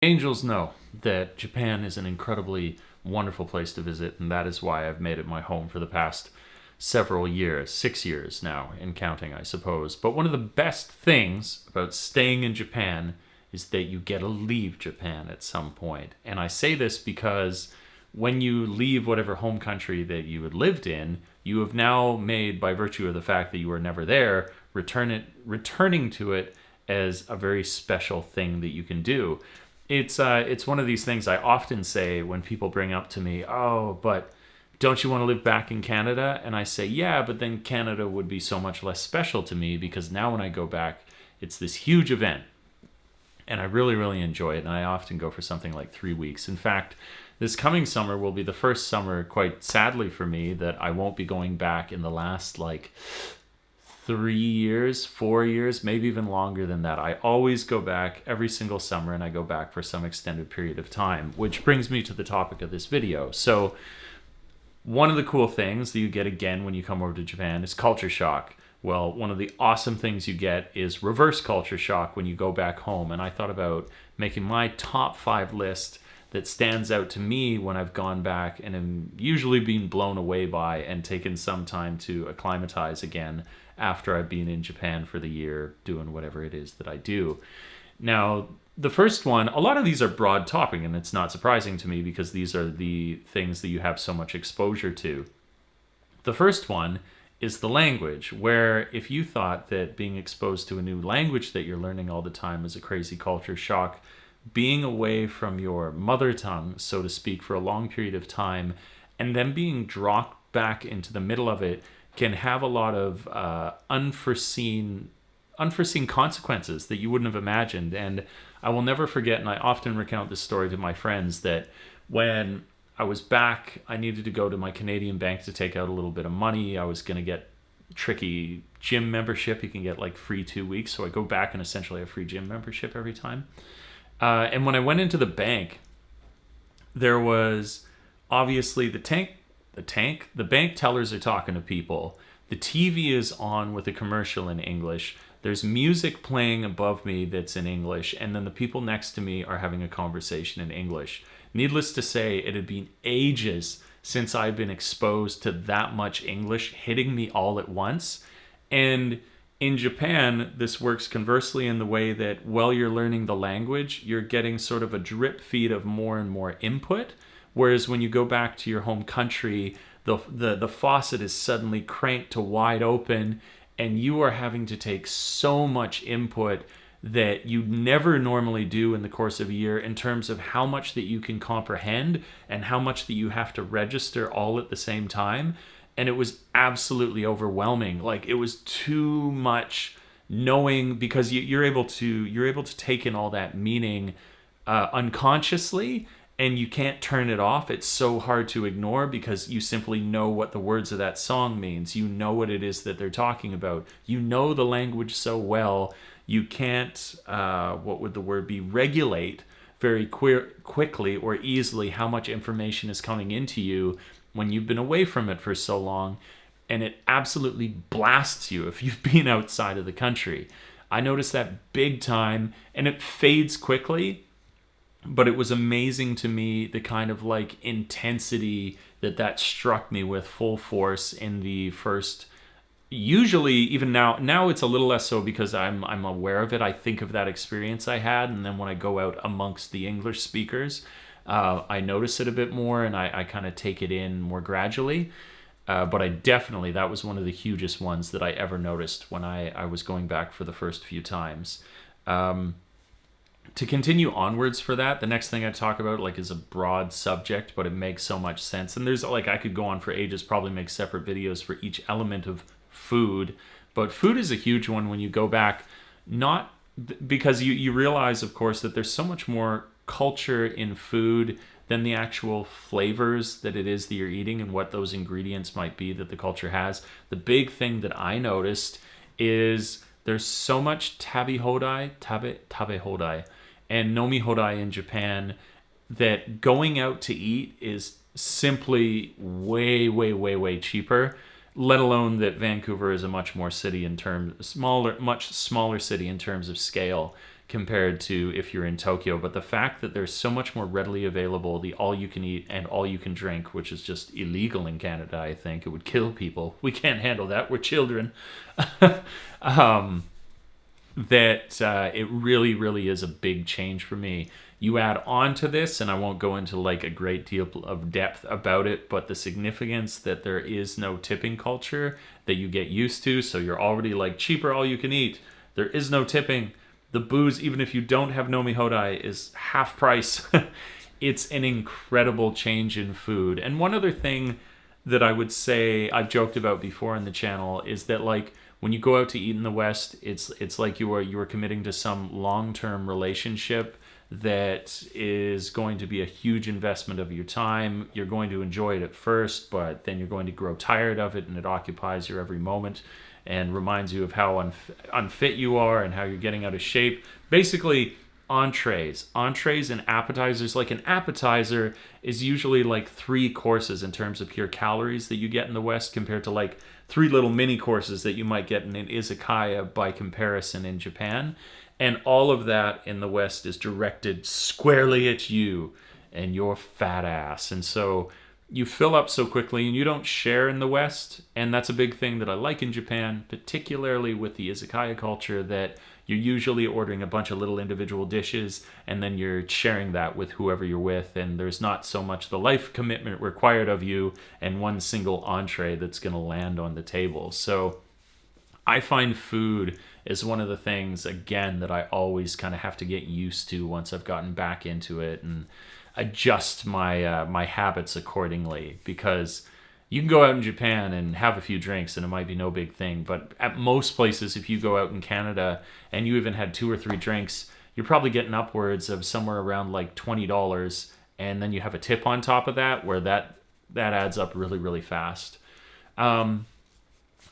Angels know that Japan is an incredibly wonderful place to visit, and that is why I've made it my home for the past several years, 6 years now, in counting, I suppose. But one of the best things about staying in Japan is that you get to leave Japan at some point. And I say this because when you leave whatever home country that you had lived in, you have now made, by virtue of the fact that you were never there, returning to it as a very special thing that you can do. It's one of these things I often say when people bring up to me, oh, but don't you want to live back in Canada? And I say, yeah, but then Canada would be so much less special to me because now when I go back, it's this huge event. And I really, really enjoy it. And I often go for something like 3 weeks. In fact, this coming summer will be the first summer, quite sadly for me, that I won't be going back in the last 3 years, 4 years, maybe even longer than that. I always go back every single summer, and I go back for some extended period of time, which brings me to the topic of this video. So one of the cool things that you get again when you come over to Japan is culture shock. Well, one of the awesome things you get is reverse culture shock when you go back home. And I thought about making my top 5 list that stands out to me when I've gone back and am usually being blown away by and taken some time to acclimatize again after I've been in Japan for the year doing whatever it is that I do. Now, the first one, a lot of these are broad topic, and it's not surprising to me because these are the things that you have so much exposure to. The first one is the language, where if you thought that being exposed to a new language that you're learning all the time is a crazy culture shock, being away from your mother tongue, so to speak, for a long period of time, and then being dropped back into the middle of it can have a lot of unforeseen consequences that you wouldn't have imagined. And I will never forget, and I often recount this story to my friends, that when I was back, I needed to go to my Canadian bank to take out a little bit of money. I was going to get tricky gym membership. You can get free 2 weeks. So I go back and essentially have free gym membership every time. And when I went into the bank, there was obviously the bank tellers are talking to people. The TV is on with a commercial in English. There's music playing above me that's in English. And then the people next to me are having a conversation in English. Needless to say, it had been ages since I'd been exposed to that much English hitting me all at once. And in Japan, this works conversely in the way that while you're learning the language, you're getting sort of a drip feed of more and more input. Whereas when you go back to your home country, the faucet is suddenly cranked to wide open, and you are having to take so much input that you never normally do in the course of a year in terms of how much that you can comprehend and how much that you have to register all at the same time. And it was absolutely overwhelming. It was too much knowing, because you're able to take in all that meaning unconsciously, and you can't turn it off. It's so hard to ignore because you simply know what the words of that song means. You know what it is that they're talking about. You know the language so well. You can't, what would the word be, regulate very quickly or easily how much information is coming into you when you've been away from it for so long. And it absolutely blasts you if you've been outside of the country. I noticed that big time, and it fades quickly. But it was amazing to me, the kind of intensity that struck me with full force in the first. Usually, even now it's a little less so because I'm aware of it. I think of that experience I had, and then when I go out amongst the English speakers, I notice it a bit more, and I kind of take it in more gradually. But that was one of the hugest ones that I ever noticed when I was going back for the first few times. To continue onwards for that, the next thing I talk about is a broad subject, but it makes so much sense. And there's I could go on for ages, probably make separate videos for each element of food. But food is a huge one when you go back, not because you realize, of course, that there's so much more culture in food than the actual flavors that it is that you're eating and what those ingredients might be that the culture has. The big thing that I noticed is there's so much tabe hodai and nomi hodai in Japan that going out to eat is simply way, way, way, way cheaper. Let alone that Vancouver is a much smaller city in terms of scale compared to if you're in Tokyo. But the fact that there's so much more readily available, the all-you-can-eat and all-you-can-drink, which is just illegal in Canada, I think. It would kill people. We can't handle that. We're children. It really, really is a big change for me. You add on to this, and I won't go into like a great deal of depth about it, but the significance that there is no tipping culture that you get used to. So you're already like cheaper all you can eat. There is no tipping. The booze, even if you don't have Nomi Hodai, is half price. It's an incredible change in food. And one other thing that I would say I've joked about before on the channel is that like when you go out to eat in the West, it's like you are committing to some long-term relationship that is going to be a huge investment of your time. You're going to enjoy it at first, but then you're going to grow tired of it, and it occupies your every moment and reminds you of how unfit you are and how you're getting out of shape. Basically, entrees and appetizers. Like an appetizer is usually like 3 courses in terms of pure calories that you get in the West, compared to like 3 little mini courses that you might get in an izakaya by comparison in Japan. And all of that in the West is directed squarely at you and your fat ass. And so you fill up so quickly, and you don't share in the West. And that's a big thing that I like in Japan, particularly with the izakaya culture, that you're usually ordering a bunch of little individual dishes, and then you're sharing that with whoever you're with. And there's not so much the life commitment required of you and one single entree that's going to land on the table. So I find food is one of the things, again, that I always kind of have to get used to once I've gotten back into it and adjust my habits accordingly. Because you can go out in Japan and have a few drinks and it might be no big thing, but at most places, if you go out in Canada and you even had 2 or 3 drinks, you're probably getting upwards of somewhere around like $20, and then you have a tip on top of that, where that adds up really, really fast.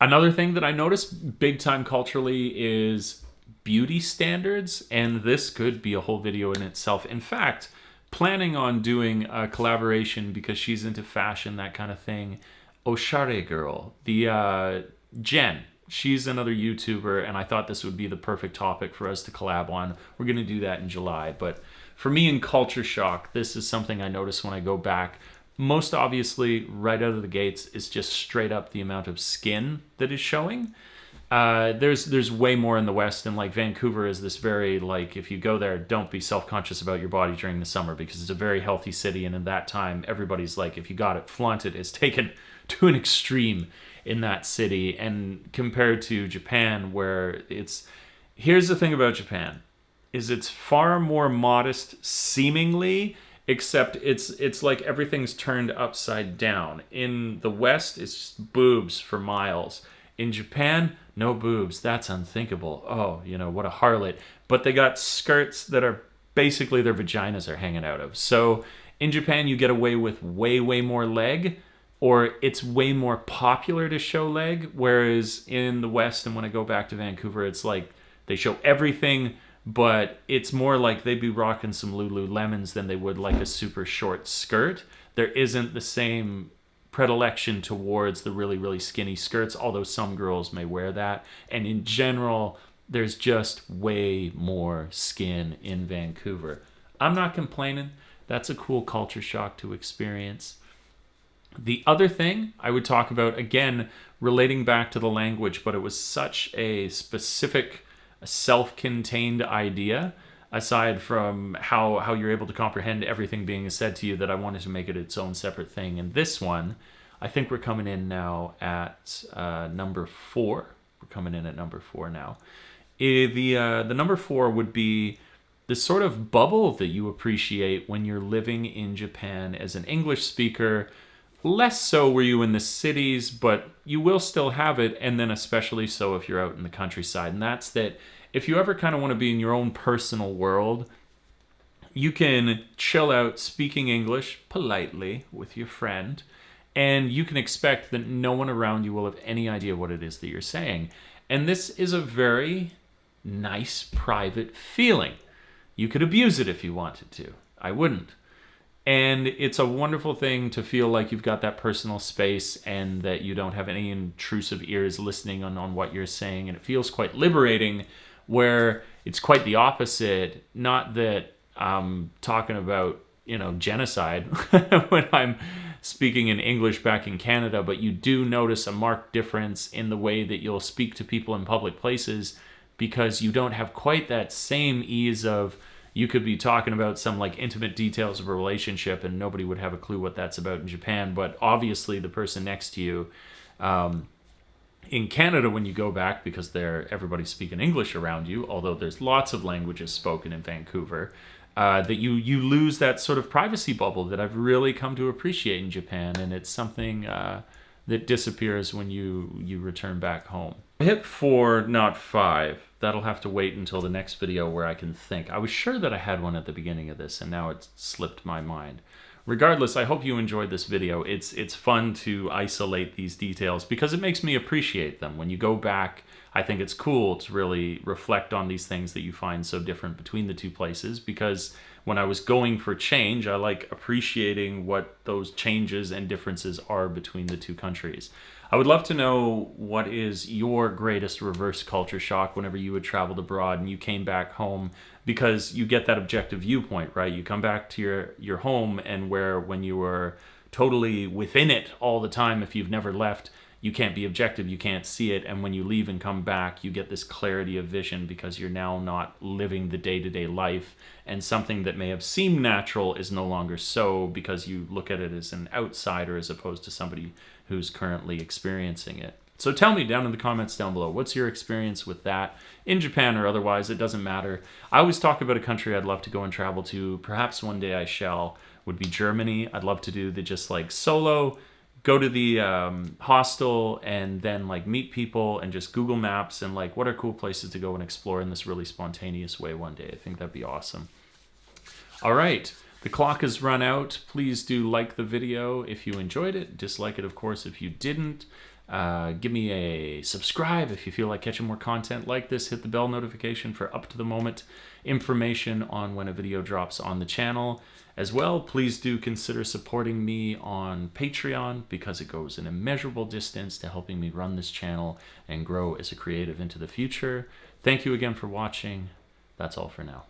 Another thing that I noticed big time culturally is beauty standards, and this could be a whole video in itself. In fact, planning on doing a collaboration, because she's into fashion, that kind of thing. Oshare Girl, the Jen, she's another YouTuber, and I thought this would be the perfect topic for us to collab on. We're going to do that in July. But for me in culture shock, this is something I notice when I go back. Most obviously, right out of the gates, is just straight up the amount of skin that is showing. There's way more in the West, and like Vancouver is this very, like, if you go there, don't be self-conscious about your body during the summer, because it's a very healthy city, and in that time, everybody's like, if you got it, flaunt it. It's taken to an extreme in that city. And compared to Japan, where here's the thing about Japan, is it's far more modest seemingly, except it's like everything's turned upside down. In the West, it's just boobs for miles. In Japan, no boobs. That's unthinkable. Oh, what a harlot. But they got skirts that are basically their vaginas are hanging out of. So in Japan, you get away with way, way more leg, or it's way more popular to show leg. Whereas in the West, and when I go back to Vancouver, it's like they show everything, but it's more like they'd be rocking some Lululemons than they would like a super short skirt. There isn't the same predilection towards the really, really skinny skirts, although some girls may wear that. And in general, there's just way more skin in Vancouver. I'm not complaining. That's a cool culture shock to experience. The other thing I would talk about, again, relating back to the language, but it was such a specific, self-contained idea, aside from how you're able to comprehend everything being said to you, that I wanted to make it its own separate thing. And this one, I think we're coming in now at number 4. We're coming in at number 4 now. The number 4 would be the sort of bubble that you appreciate when you're living in Japan as an English speaker. Less so were you in the cities, but you will still have it, and then especially so if you're out in the countryside. And that's that if you ever kind of want to be in your own personal world, you can chill out speaking English politely with your friend, and you can expect that no one around you will have any idea what it is that you're saying. And this is a very nice, private feeling. You could abuse it if you wanted to. I wouldn't. And it's a wonderful thing to feel like you've got that personal space and that you don't have any intrusive ears listening on what you're saying. And it feels quite liberating where it's quite the opposite. Not that I'm talking about, genocide when I'm speaking in English back in Canada, but you do notice a marked difference in the way that you'll speak to people in public places, because you don't have quite that same ease of, you could be talking about some like intimate details of a relationship and nobody would have a clue what that's about in Japan, but obviously the person next to you, in Canada, when you go back, because everybody's speaking English around you, although there's lots of languages spoken in Vancouver, that you lose that sort of privacy bubble that I've really come to appreciate in Japan, and it's something that disappears when you return back home. I hit 4, not 5. That'll have to wait until the next video where I can think. I was sure that I had one at the beginning of this, and now it's slipped my mind. Regardless, I hope you enjoyed this video. It's fun to isolate these details because it makes me appreciate them. When you go back, I think it's cool to really reflect on these things that you find so different between the two places, because when I was going for change, I like appreciating what those changes and differences are between the two countries. I would love to know, what is your greatest reverse culture shock whenever you had traveled abroad and you came back home, because you get that objective viewpoint, right? You come back to your home, and where when you were totally within it all the time, if you've never left, you can't be objective, you can't see it, and when you leave and come back, you get this clarity of vision because you're now not living the day-to-day life, and something that may have seemed natural is no longer so, because you look at it as an outsider as opposed to somebody who's currently experiencing it. So tell me down in the comments down below, what's your experience with that in Japan or otherwise? It doesn't matter. I always talk about a country I'd love to go and travel to, perhaps one day I shall, would be Germany. I'd love to do the just like solo, go to the hostel and then like meet people and just Google Maps and like what are cool places to go and explore in this really spontaneous way one day. I think that'd be awesome. All right. The clock has run out. Please do like the video if you enjoyed it. Dislike it, of course, if you didn't. Give me a subscribe if you feel like catching more content like this. Hit the bell notification for up-to-the-moment information on when a video drops on the channel. As well, please do consider supporting me on Patreon, because it goes an immeasurable distance to helping me run this channel and grow as a creative into the future. Thank you again for watching. That's all for now.